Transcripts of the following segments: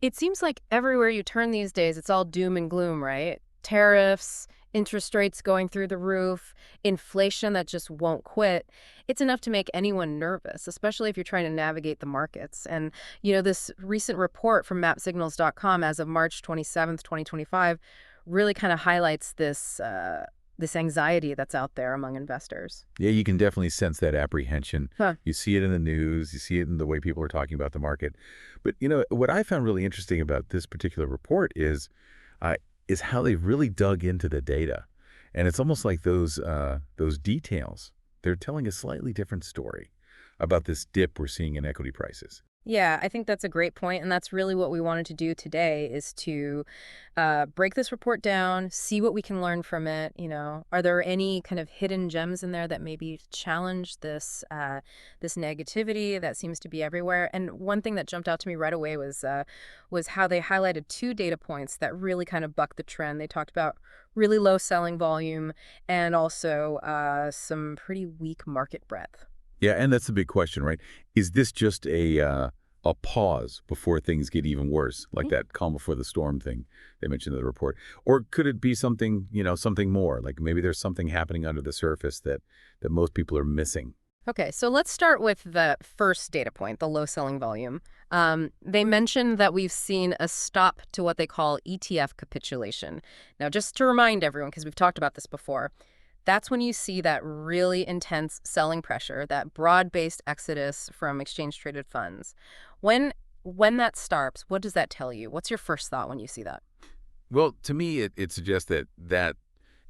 It seems like everywhere you turn these days, it's all doom and gloom, right? Tariffs, interest rates going through the roof, inflation that just won't quit. It's enough to make anyone nervous, especially if you're trying to navigate the markets. And, this recent report from mapsignals.com as of March 27th, 2025, really kind of highlights this anxiety that's out there among investors. Yeah, you can definitely sense that apprehension. Huh. You see it in the news, you see it in the way people are talking about the market. But what I found really interesting about this particular report uh, is how they really dug into the data, and it's almost like those details. They're telling a slightly different story about this dip we're seeing in equity prices. Yeah, I think that's a great point, and that's really what we wanted to do today is to break this report down, see what we can learn from it. Are there any kind of hidden gems in there that maybe challenge this negativity that seems to be everywhere? And one thing that jumped out to me right away was how they highlighted two data points that really kind of bucked the trend. They talked about really low selling volume and also some pretty weak market breadth. Yeah, and that's the big question, right? Is this just a pause before things get even worse, like that calm before the storm thing they mentioned in the report? Or could it be something, something more? Like maybe there's something happening under the surface that most people are missing. Okay, so let's start with the first data point, the low selling volume. They mentioned that we've seen a stop to what they call ETF capitulation. Now, just to remind everyone, because we've talked about this before, that's when you see that really intense selling pressure, that broad-based exodus from exchange-traded funds. When that starts, what does that tell you? What's your first thought when you see that? Well, to me, it suggests that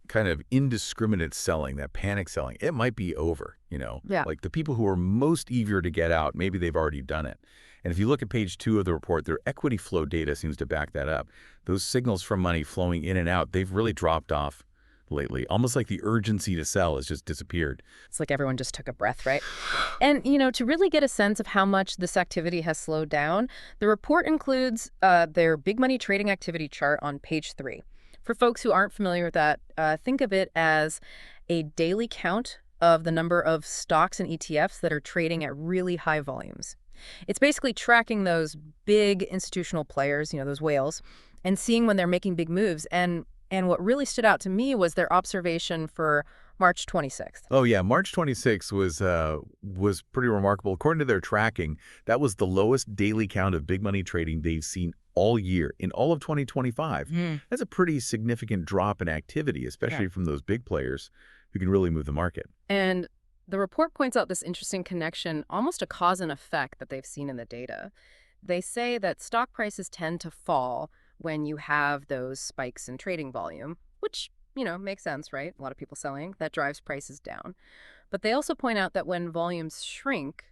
kind of indiscriminate selling, that panic selling, it might be over. Yeah. Like the people who are most eager to get out, maybe they've already done it. And if you look at page 2 of the report, their equity flow data seems to back that up. Those signals from money flowing in and out, they've really dropped off lately. Almost like the urgency to sell has just disappeared. It's like everyone just took a breath, right? And, to really get a sense of how much this activity has slowed down, the report includes their big money trading activity chart on page 3. For folks who aren't familiar with that, think of it as a daily count of the number of stocks and ETFs that are trading at really high volumes. It's basically tracking those big institutional players, those whales, and seeing when they're making big moves. And what really stood out to me was their observation for March 26th. Oh yeah, March 26 was pretty remarkable. According to their tracking, that was the lowest daily count of big money trading they've seen all year in all of 2025. Mm. That's a pretty significant drop in activity, Yeah. especially from those big players who can really move the market. And the report points out this interesting connection, almost a cause and effect that they've seen in the data. They say that stock prices tend to fall when you have those spikes in trading volume, which, makes sense, right? A lot of people selling, that drives prices down. But they also point out that when volumes shrink,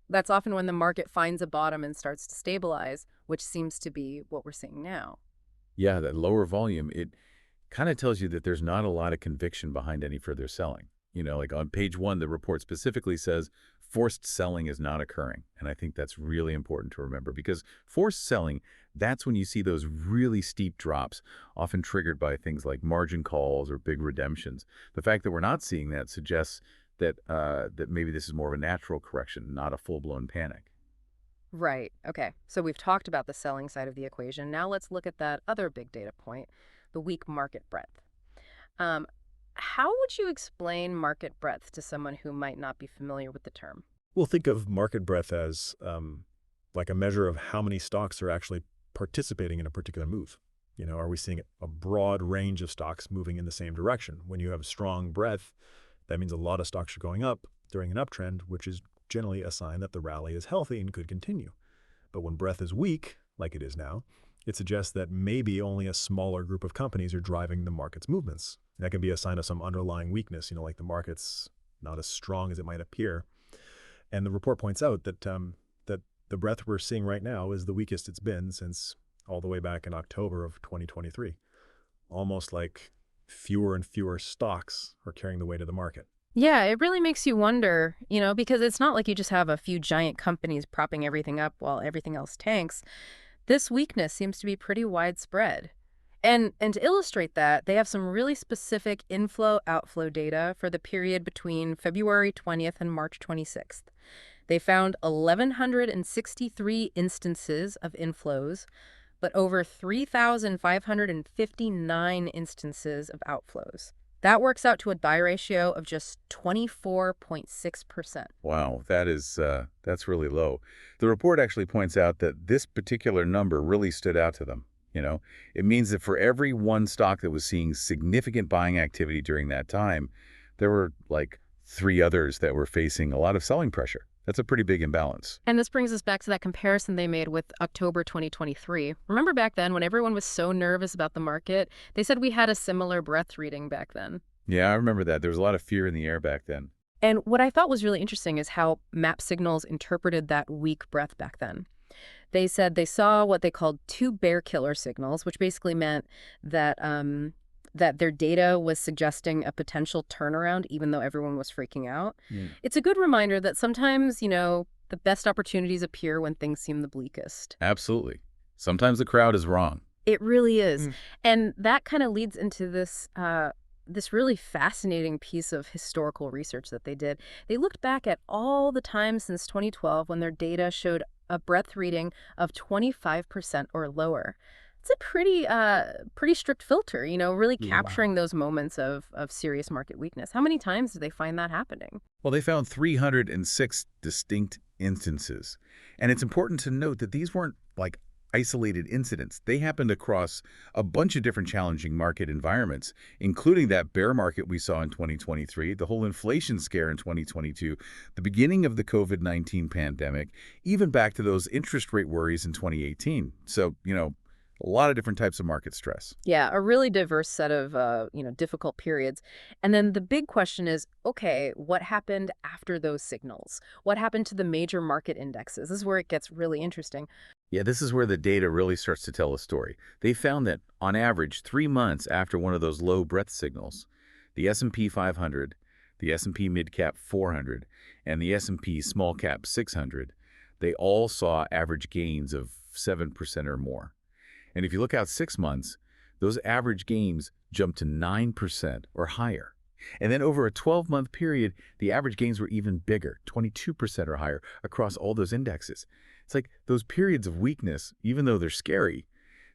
that's often when the market finds a bottom and starts to stabilize, which seems to be what we're seeing now. Yeah, that lower volume, it kind of tells you that there's not a lot of conviction behind any further selling. Like on page 1, the report specifically says forced selling is not occurring. And I think that's really important to remember because forced selling, that's when you see those really steep drops, often triggered by things like margin calls or big redemptions. The fact that we're not seeing that suggests that maybe this is more of a natural correction, not a full-blown panic. Right. Okay. So we've talked about the selling side of the equation. Now let's look at that other big data point, the weak market breadth. Um, how would you explain market breadth to someone who might not be familiar with the term? We'll think of market breadth as like a measure of how many stocks are actually participating in a particular move. Are we seeing a broad range of stocks moving in the same direction? When you have strong breadth, that means a lot of stocks are going up during an uptrend, which is generally a sign that the rally is healthy and could continue. But when breadth is weak, like it is now, it suggests that maybe only a smaller group of companies are driving the market's movements. That can be a sign of some underlying weakness, like the market's not as strong as it might appear. And the report points out that the breadth we're seeing right now is the weakest it's been since all the way back in October of 2023. Almost like fewer and fewer stocks are carrying the weight of the market. Yeah, it really makes you wonder, because it's not like you just have a few giant companies propping everything up while everything else tanks. This weakness seems to be pretty widespread. And to illustrate that, they have some really specific inflow-outflow data for the period between February 20th and March 26th. They found 1,163 instances of inflows but over 3,559 instances of outflows. That works out to a buy ratio of just 24.6%. Wow, that's really low. The report actually points out that this particular number really stood out to them. It means that for every one stock that was seeing significant buying activity during that time, there were like 3 others that were facing a lot of selling pressure. That's a pretty big imbalance. And this brings us back to that comparison they made with October 2023. Remember back then when everyone was so nervous about the market? They said we had a similar breadth reading back then. Yeah, I remember that. There was a lot of fear in the air back then. And what I thought was really interesting is how map signals interpreted that weak breadth back then. They said they saw what they called 2 bear killer signals, which basically meant that that their data was suggesting a potential turnaround, even though everyone was freaking out. It's a good reminder that sometimes, the best opportunities appear when things seem the bleakest. Absolutely. Sometimes the crowd is wrong. It really is. And that kind of leads into this really fascinating piece of historical research that they did. They looked back at all the times since 2012 when their data showed a breadth reading of 25% or lower. It's a pretty strict filter, really capturing those moments of serious market weakness. How many times did they find that happening? Well, they found 306 distinct instances. And it's important to note that these weren't like isolated incidents. They happened across a bunch of different challenging market environments, including that bear market we saw in 2023, the whole inflation scare in 2022, the beginning of the COVID-19 pandemic, even back to those interest rate worries in 2018. So, a lot of different types of market stress. Yeah, a really diverse set of, difficult periods. And then the big question is, okay, what happened after those signals? What happened to the major market indexes? This is where it gets really interesting. Yeah, this is where the data really starts to tell a story. They found that, on average, 3 months after one of those low breadth signals, the S&P 500, the S&P Mid-Cap 400, and the S&P Small Cap 600, they all saw average gains of 7% or more. And if you look out 6 months, those average gains jumped to 9% or higher. And then over a 12-month period, the average gains were even bigger, 22% or higher across all those indexes. It's like those periods of weakness, even though they're scary,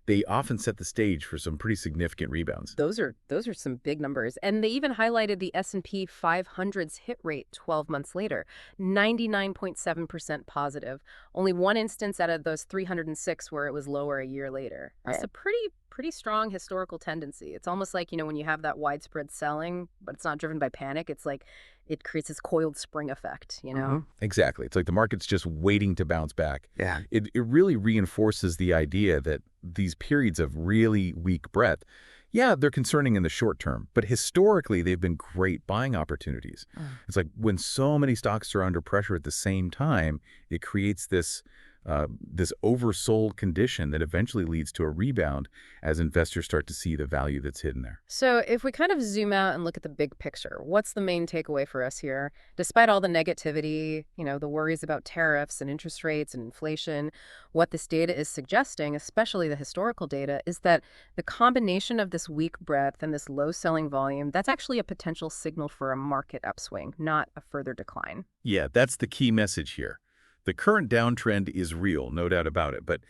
they often set the stage for some pretty significant rebounds. Those are some big numbers. And they even highlighted the S&P 500's hit rate 12 months later, 99.7% positive. Only one instance out of those 306 where it was lower a year later. That's a pretty strong historical tendency. It's almost like, when you have that widespread selling, but it's not driven by panic. It's like it creates this coiled spring effect, Exactly. It's like the market's just waiting to bounce back. Yeah. It really reinforces the idea that these periods of really weak breadth, yeah, they're concerning in the short term, but historically they've been great buying opportunities. It's like when so many stocks are under pressure at the same time, it creates this oversold condition that eventually leads to a rebound as investors start to see the value that's hidden there. So if we kind of zoom out and look at the big picture, what's the main takeaway for us here? Despite all the negativity, the worries about tariffs and interest rates and inflation, what this data is suggesting, especially the historical data, is that the combination of this weak breadth and this low selling volume, that's actually a potential signal for a market upswing, not a further decline. Yeah, that's the key message here. The current downtrend is real, no doubt about it, but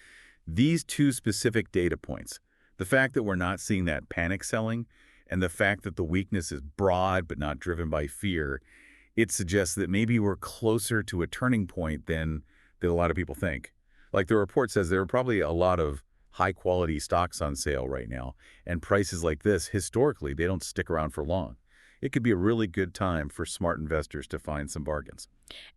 these 2 specific data points, the fact that we're not seeing that panic selling and the fact that the weakness is broad but not driven by fear, it suggests that maybe we're closer to a turning point than a lot of people think. Like the report says, there are probably a lot of high-quality stocks on sale right now, and prices like this, historically, they don't stick around for long. It could be a really good time for smart investors to find some bargains.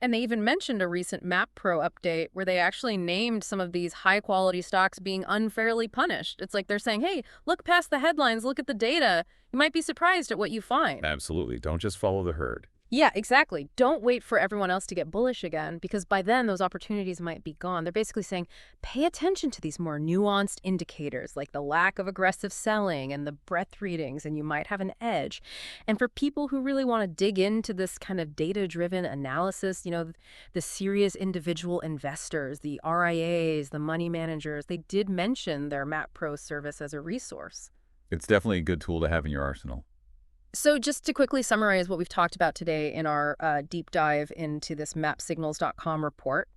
And they even mentioned a recent Map Pro update where they actually named some of these high-quality stocks being unfairly punished. It's like they're saying, hey, look past the headlines, look at the data. You might be surprised at what you find. Absolutely. Don't just follow the herd. Yeah, exactly. Don't wait for everyone else to get bullish again, because by then those opportunities might be gone. They're basically saying, pay attention to these more nuanced indicators like the lack of aggressive selling and the breadth readings, and you might have an edge. And for people who really want to dig into this kind of data-driven analysis, the serious individual investors, the RIAs, the money managers, they did mention their Map Pro service as a resource. It's definitely a good tool to have in your arsenal. So just to quickly summarize what we've talked about today in our deep dive into this mapsignals.com report,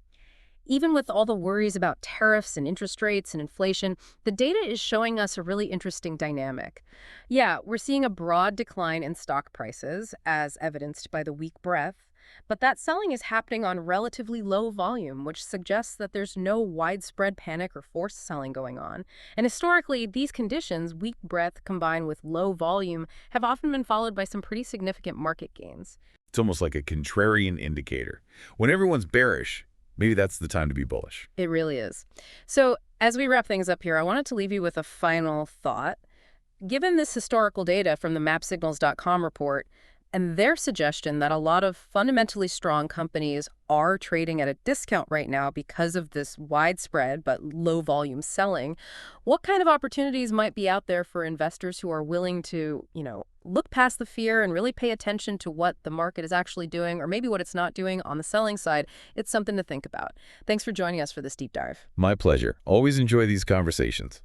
Even with all the worries about tariffs and interest rates and inflation, the data is showing us a really interesting dynamic. Yeah, we're seeing a broad decline in stock prices, as evidenced by the weak breadth, but that selling is happening on relatively low volume, which suggests that there's no widespread panic or forced selling going on. And historically, these conditions, weak breadth combined with low volume, have often been followed by some pretty significant market gains. It's almost like a contrarian indicator. When everyone's bearish, maybe that's the time to be bullish. It really is. So, as we wrap things up here, I wanted to leave you with a final thought. Given this historical data from the mapsignals.com report and their suggestion that a lot of fundamentally strong companies are trading at a discount right now because of this widespread but low volume selling, what kind of opportunities might be out there for investors who are willing to, look past the fear and really pay attention to what the market is actually doing or maybe what it's not doing on the selling side? It's something to think about. Thanks for joining us for this deep dive. My pleasure. Always enjoy these conversations.